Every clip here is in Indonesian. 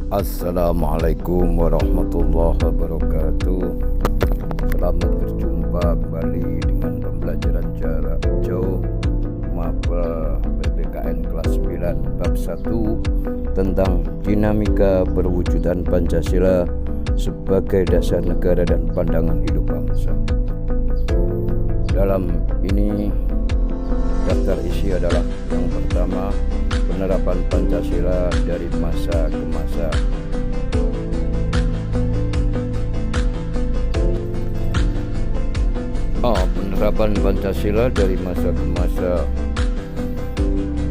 Assalamualaikum warahmatullahi wabarakatuh. Selamat berjumpa kembali dengan pembelajaran jarak jauh maba PPKN kelas 9 bab 1 tentang dinamika perwujudan Pancasila sebagai dasar negara dan pandangan hidup bangsa. Dalam ini daftar isi adalah yang pertama, penerapan Pancasila dari masa ke masa. Penerapan Pancasila dari masa ke masa.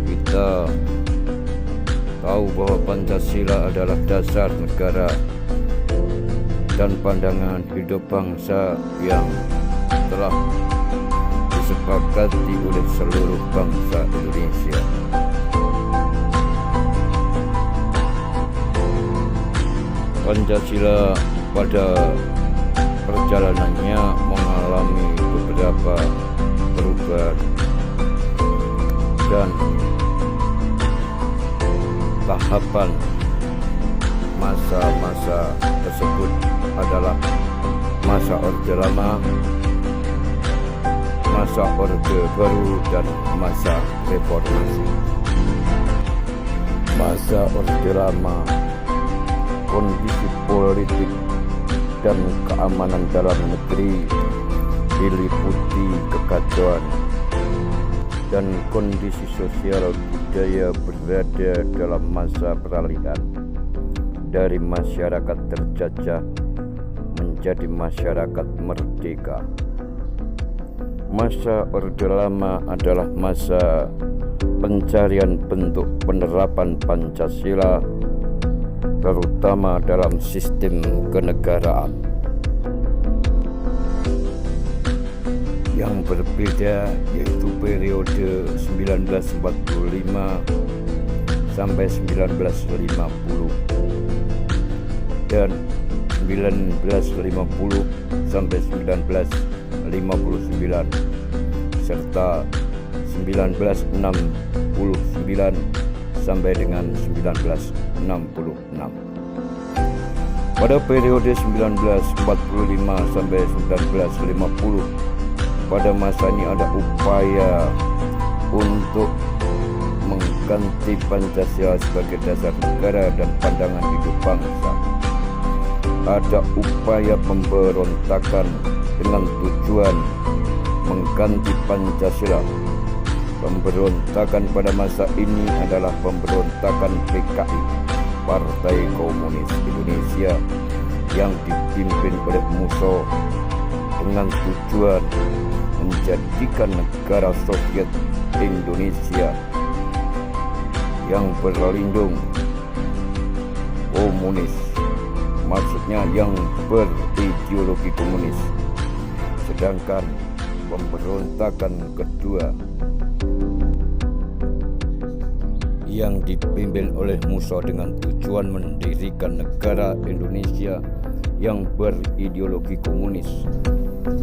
Kita tahu bahwa Pancasila adalah dasar negara dan pandangan hidup bangsa yang telah disepakati oleh seluruh bangsa Indonesia. Pancasila pada perjalanannya mengalami beberapa perubahan dan tahapan. Masa-masa tersebut adalah masa Orde Lama, masa Orde Baru, dan masa Reformasi. Masa Orde Lama, kondisi politik dan keamanan dalam negeri diliputi kekacauan dan kondisi sosial budaya berada dalam masa peralihan dari masyarakat terjajah menjadi masyarakat merdeka. Masa Orde Lama adalah masa pencarian bentuk penerapan Pancasila, terutama dalam sistem kenegaraan. Yang berbeda yaitu periode 1945 sampai 1950 dan 1950 sampai 1959 serta 1969 sampai dengan 1966. Pada periode 1945 sampai 1950, pada masa ini ada upaya untuk mengganti Pancasila sebagai dasar negara dan pandangan hidup bangsa. Ada upaya pemberontakan dengan tujuan mengganti Pancasila. Pemberontakan pada masa ini adalah pemberontakan PKI, Partai Komunis Indonesia, yang dipimpin oleh Musso dengan tujuan menjadikan negara Soviet Indonesia yang berlindung komunis, maksudnya yang berideologi komunis. Sedangkan pemberontakan kedua yang dipimpin oleh Musso dengan tujuan mendirikan negara Indonesia yang berideologi komunis.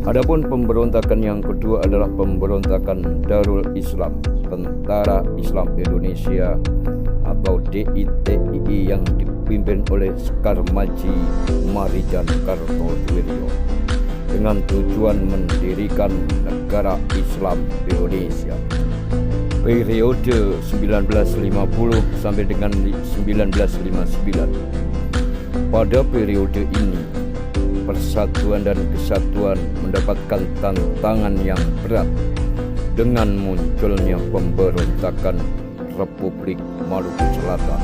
Adapun pemberontakan yang kedua adalah pemberontakan Darul Islam, Tentara Islam Indonesia atau DITII, yang dipimpin oleh Sekar Maji Marijan Kartosuwiryo dengan tujuan mendirikan negara Islam Indonesia. Periode 1950 sampai dengan 1959. Pada periode ini, persatuan dan kesatuan mendapatkan tantangan yang berat dengan munculnya pemberontakan Republik Maluku Selatan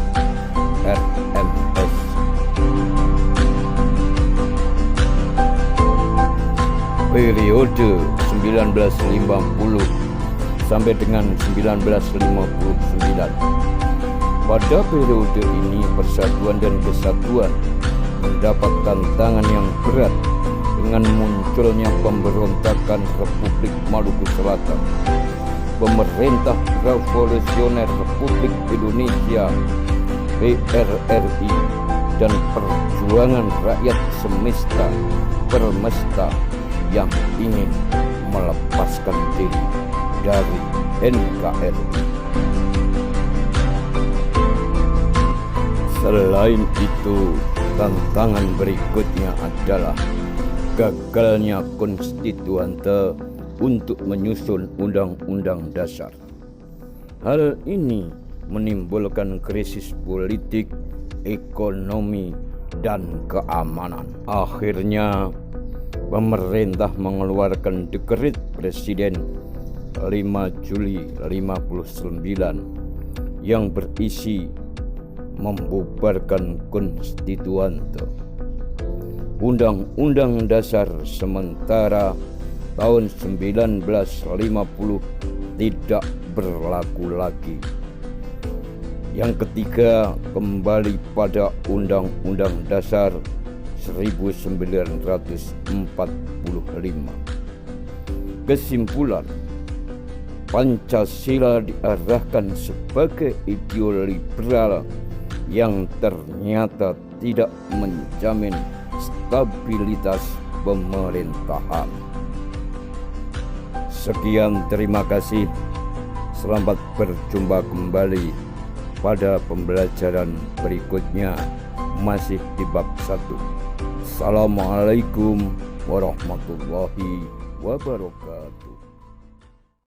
(RMS). Periode 1950 sampai dengan 1959. Pada periode ini, persatuan dan kesatuan mendapat tantangan yang berat dengan munculnya pemberontakan Republik Maluku Selatan. Pemerintah Revolusioner Republik Indonesia PRRI dan perjuangan rakyat semesta permesta yang ingin melepaskan diri dari NKRI. Selain itu, tantangan berikutnya adalah gagalnya konstituante untuk menyusun undang-undang dasar. Hal ini menimbulkan krisis politik, ekonomi, dan keamanan. Akhirnya, pemerintah mengeluarkan dekret Presiden 5 Juli 59 yang berisi membubarkan konstituante. Undang-undang dasar sementara tahun 1950 tidak berlaku lagi. Yang ketiga, kembali pada Undang-Undang Dasar 1945. Kesimpulan, Pancasila diarahkan sebagai ideologi liberal yang ternyata tidak menjamin stabilitas pemerintahan. Sekian, terima kasih. Selamat berjumpa kembali pada pembelajaran berikutnya, masih di bab 1. Assalamualaikum warahmatullahi wabarakatuh.